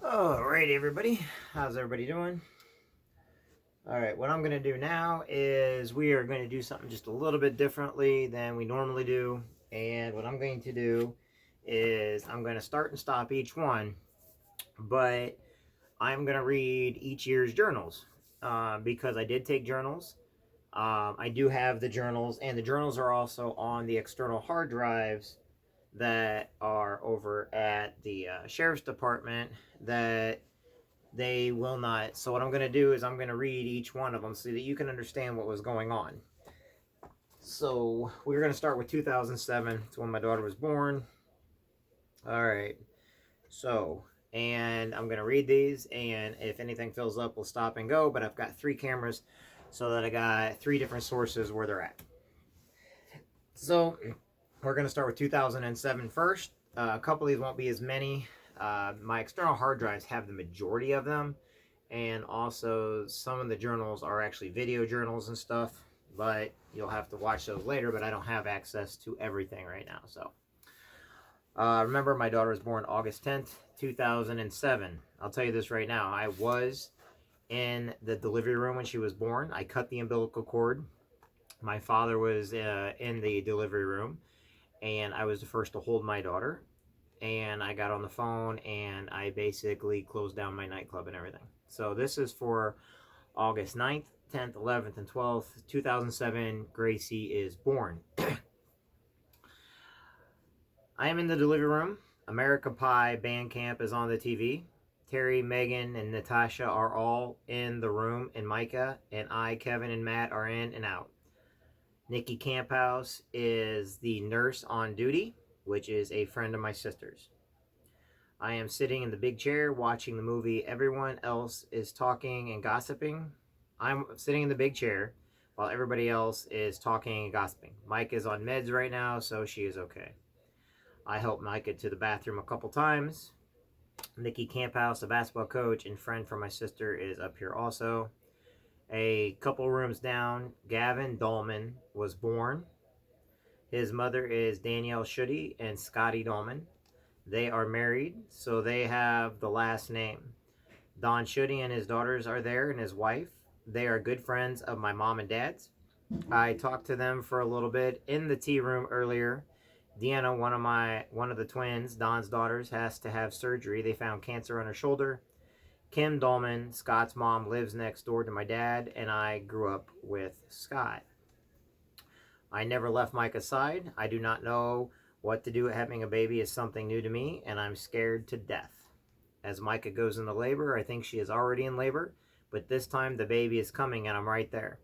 Alright, everybody. How's everybody doing? Alright, what I'm going to do now is we are going to do something just a little bit differently than we normally do. And what I'm going to do is I'm going to start and stop each one, but I'm going to read each year's journals because I did take journals. I do have the journals, and the journals are also on the external hard drives that are over at the sheriff's department that they will not. So what I'm going to do is I'm going to read each one of them so that you can understand what was going on. So we're going to start with 2007. It's when my daughter was born. All right. So, and I'm going to read these, and if anything fills up, we'll stop and go. But I've got 3 cameras so that I got 3 different sources where they're at. So we're going to start with 2007 first. A couple of these won't be as many. My external hard drives have the majority of them, and also some of the journals are actually video journals and stuff, but you'll have to watch those later. But I don't have access to everything right now. So remember, my daughter was born August 10th 2007. I'll tell you this right now, I was in the delivery room when she was born. I cut the umbilical cord. My father was in the delivery room, and I was the first to hold my daughter. And I got on the phone, and I basically closed down my nightclub and everything. So this is for August 9th, 10th, 11th, and 12th, 2007. Gracie is born. I am in the delivery room. America Pie Band Camp is on the TV. Terry, Megan, and Natasha are all in the room, and Micah and I, Kevin, and Matt are in and out. Nikki Camphouse is the nurse on duty, which is a friend of my sister's. I am sitting in the big chair watching the movie. Everyone else is talking and gossiping. I'm sitting in the big chair while everybody else is talking and gossiping. Mike is on meds right now, so she is okay. I helped Micah to the bathroom a couple times. Nikki Camphouse, a basketball coach and friend from my sister, is up here also. A couple rooms down, Gavin Dolman was born. His mother is Danielle Schutte and Scotty Dolman. They are married, so they have the last name. Don Schutte and his daughters are there, and his wife. They are good friends of my mom and dad's. I talked to them for a little bit in the tea room earlier. Deanna, one of the twins, Don's daughters, has to have surgery. They found cancer on her shoulder. Kim Dolman, Scott's mom, lives next door to my dad, and I grew up with Scott. I never left Micah's side. I do not know what to do. Having a baby is something new to me, and I'm scared to death. As Micah goes into labor, I think she is already in labor, but this time the baby is coming, and I'm right there.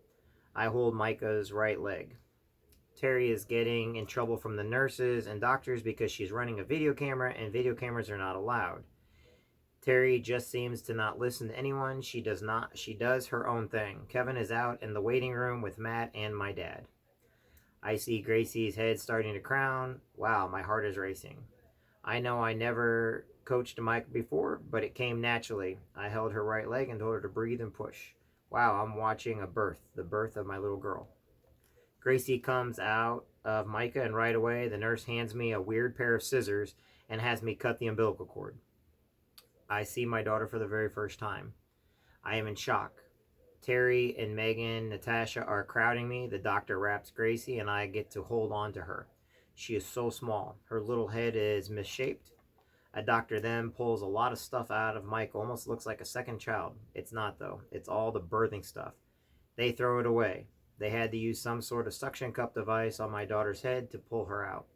I hold Micah's right leg. Terry is getting in trouble from the nurses and doctors because she's running a video camera, and video cameras are not allowed. Terry just seems to not listen to anyone. She does her own thing. Kevin is out in the waiting room with Matt and my dad. I see Gracie's head starting to crown. Wow, my heart is racing. I know I never coached Mike before, but it came naturally. I held her right leg and told her to breathe and push. Wow, I'm watching a birth, the birth of my little girl. Gracie comes out of Micah, and right away the nurse hands me a weird pair of scissors and has me cut the umbilical cord. I see my daughter for the very first time. I am in shock. Terry and Megan, Natasha are crowding me. The doctor wraps Gracie, and I get to hold on to her. She is so small. Her little head is misshaped. A doctor then pulls a lot of stuff out of Mike. Almost looks like a second child. It's not, though. It's all the birthing stuff. They throw it away. They had to use some sort of suction cup device on my daughter's head to pull her out.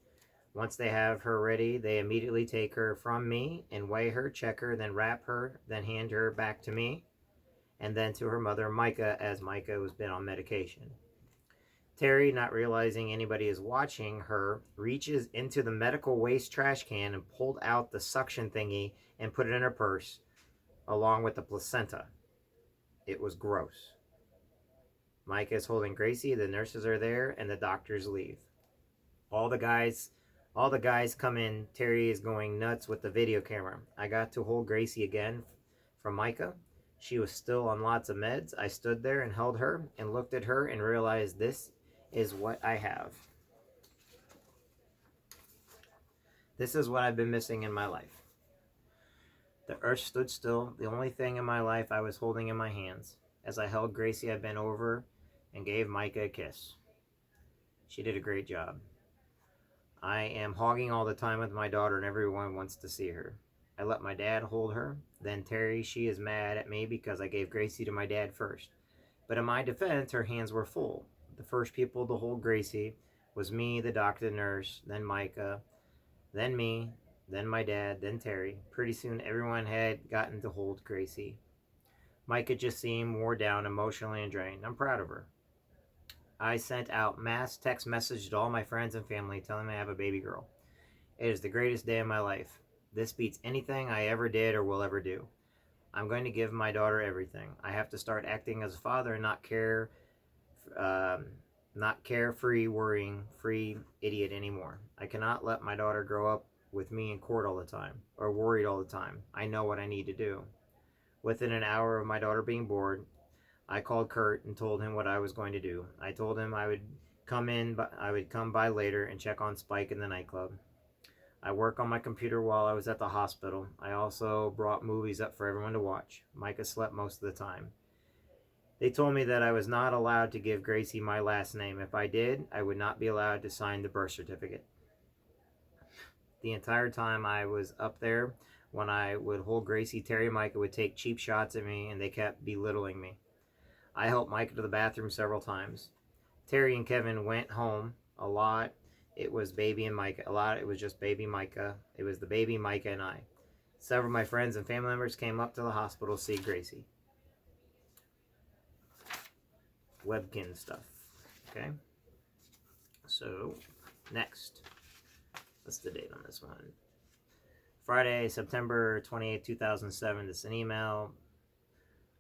Once they have her ready, they immediately take her from me and weigh her, check her, then wrap her, then hand her back to me, and then to her mother, Micah, as Micah has been on medication. Terry, not realizing anybody is watching her, reaches into the medical waste trash can and pulled out the suction thingy and put it in her purse, along with the placenta. It was gross. Micah is holding Gracie, the nurses are there, and the doctors leave. All the guys come in. Terry is going nuts with the video camera. I got to hold Gracie again from Micah. She was still on lots of meds. I stood there and held her and looked at her and realized this is what I have. This is what I've been missing in my life. The earth stood still. The only thing in my life I was holding in my hands. As I held Gracie, I bent over and gave Micah a kiss. She did a great job. I am hogging all the time with my daughter, and everyone wants to see her. I let my dad hold her. Then Terry, she is mad at me because I gave Gracie to my dad first. But in my defense, her hands were full. The first people to hold Gracie was me, the doctor, the nurse, then Micah, then me, then my dad, then Terry. Pretty soon everyone had gotten to hold Gracie. Micah just seemed wore down emotionally and drained. I'm proud of her. I sent out mass text messages to all my friends and family telling me I have a baby girl. It is the greatest day of my life. This beats anything I ever did or will ever do. I'm going to give my daughter everything. I have to start acting as a father and not carefree, worrying, free idiot anymore. I cannot let my daughter grow up with me in court all the time or worried all the time. I know what I need to do. Within an hour of my daughter being born, I called Kurt and told him what I was going to do. I told him I would come by later and check on Spike in the nightclub. I work on my computer while I was at the hospital. I also brought movies up for everyone to watch. Micah slept most of the time. They told me that I was not allowed to give Gracie my last name. If I did, I would not be allowed to sign the birth certificate. The entire time I was up there, when I would hold Gracie, Terry and Micah would take cheap shots at me, and they kept belittling me. I helped Micah to the bathroom several times. Terry and Kevin went home a lot. It was baby and Micah. A lot, it was just baby Micah. It was the baby, Micah, and I. Several of my friends and family members came up to the hospital to see Gracie. Webkin stuff. Okay? So, next. What's the date on this one? Friday, September 28, 2007. This is an email.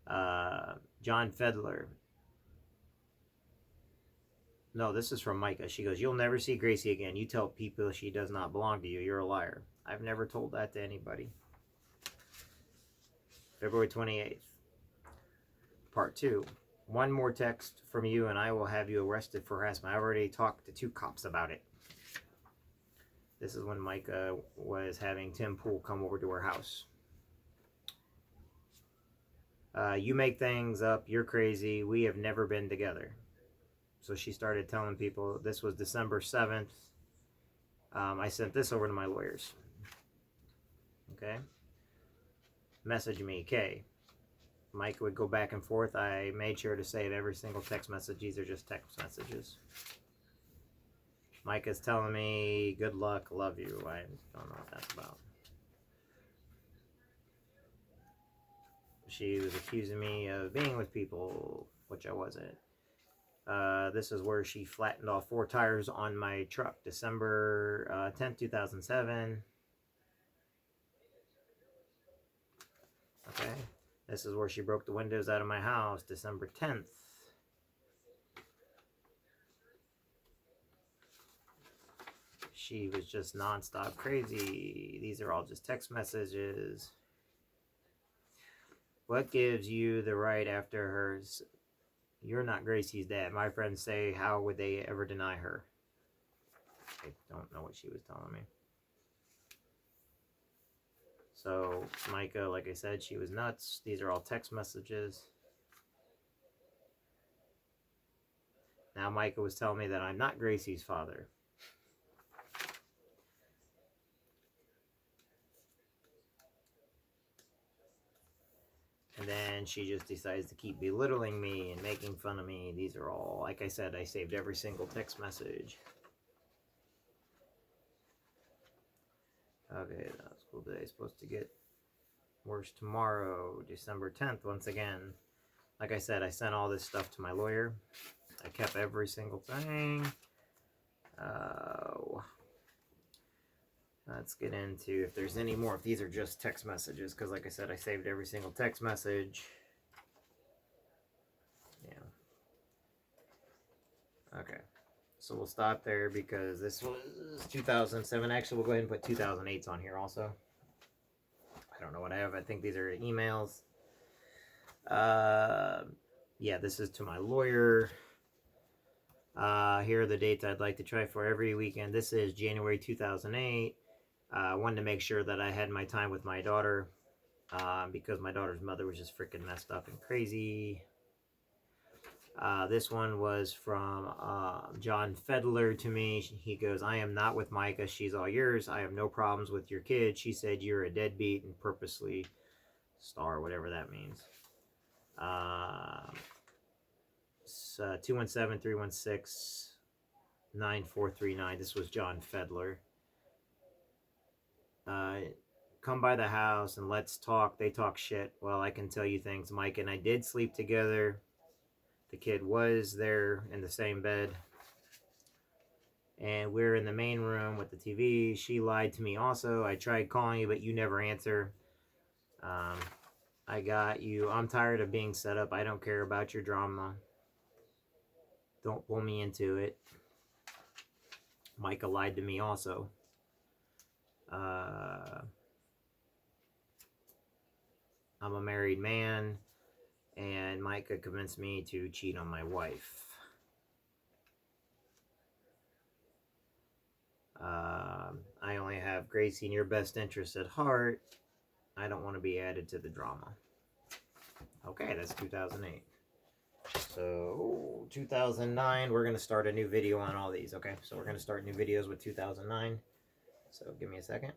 John Fedler. No, this is from Micah. She goes, "You'll never see Gracie again. You tell people she does not belong to you. You're a liar." I've never told that to anybody. February 28th. Part 2. One more text from you and I will have you arrested for harassment. I already talked to 2 cops about it. This is when Micah was having Tim Pool come over to her house. You make things up. You're crazy. We have never been together. So she started telling people. This was December 7th. I sent this over to my lawyers. Okay. Message me, K. Mike would go back and forth. I made sure to save every single text message. These are just text messages. Mike is telling me, good luck, love you. I don't know what that's about. She was accusing me of being with people, which I wasn't. This is where she flattened off 4 tires on my truck. December 10th, 2007. Okay. This is where she broke the windows out of my house. December 10th. She was just nonstop crazy. These are all just text messages. What gives you the right after hers? You're not Gracie's dad. My friends say, how would they ever deny her? I don't know what she was telling me. So, Micah, like I said, she was nuts. These are all text messages. Now, Micah was telling me that I'm not Gracie's father. And then she just decides to keep belittling me and making fun of me. These are all, like I said, I saved every single text message. Okay, that's cool today. Supposed to get worse tomorrow, December 10th, once again. Like I said, I sent all this stuff to my lawyer. I kept every single thing. Let's get into if there's any more. If these are just text messages, because like I said, I saved every single text message. Yeah. Okay. So we'll stop there because this was 2007. Actually, we'll go ahead and put 2008s on here also. I don't know what I have. I think these are emails. Yeah, this is to my lawyer. Here are the dates I'd like to try for every weekend. This is January 2008. I wanted to make sure that I had my time with my daughter. because my daughter's mother was just freaking messed up and crazy. This one was from John Fedler to me. He goes, I am not with Micah. She's all yours. I have no problems with your kid. She said you're a deadbeat and purposely star, whatever that means. 217-316-9439. This was John Fedler. Come by the house and let's talk. They talk shit. Well, I can tell you things. Mike and I did sleep together. The kid was there in the same bed. And we're in the main room with the TV. She lied to me also. I tried calling you, but you never answer. I got you. I'm tired of being set up. I don't care about your drama. Don't pull me into it. Micah lied to me also. I'm a married man, and Micah convinced me to cheat on my wife. I only have Gracie and your best interest at heart. I don't want to be added to the drama. Okay, that's 2008. So 2009, we're going to start a new video on all these. Okay, so we're going to start new videos with 2009. So give me a second.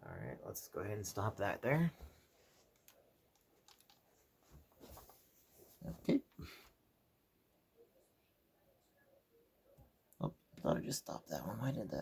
All right, let's go ahead and stop that there. Okay. Oh, I thought I just stopped that one. Why did that?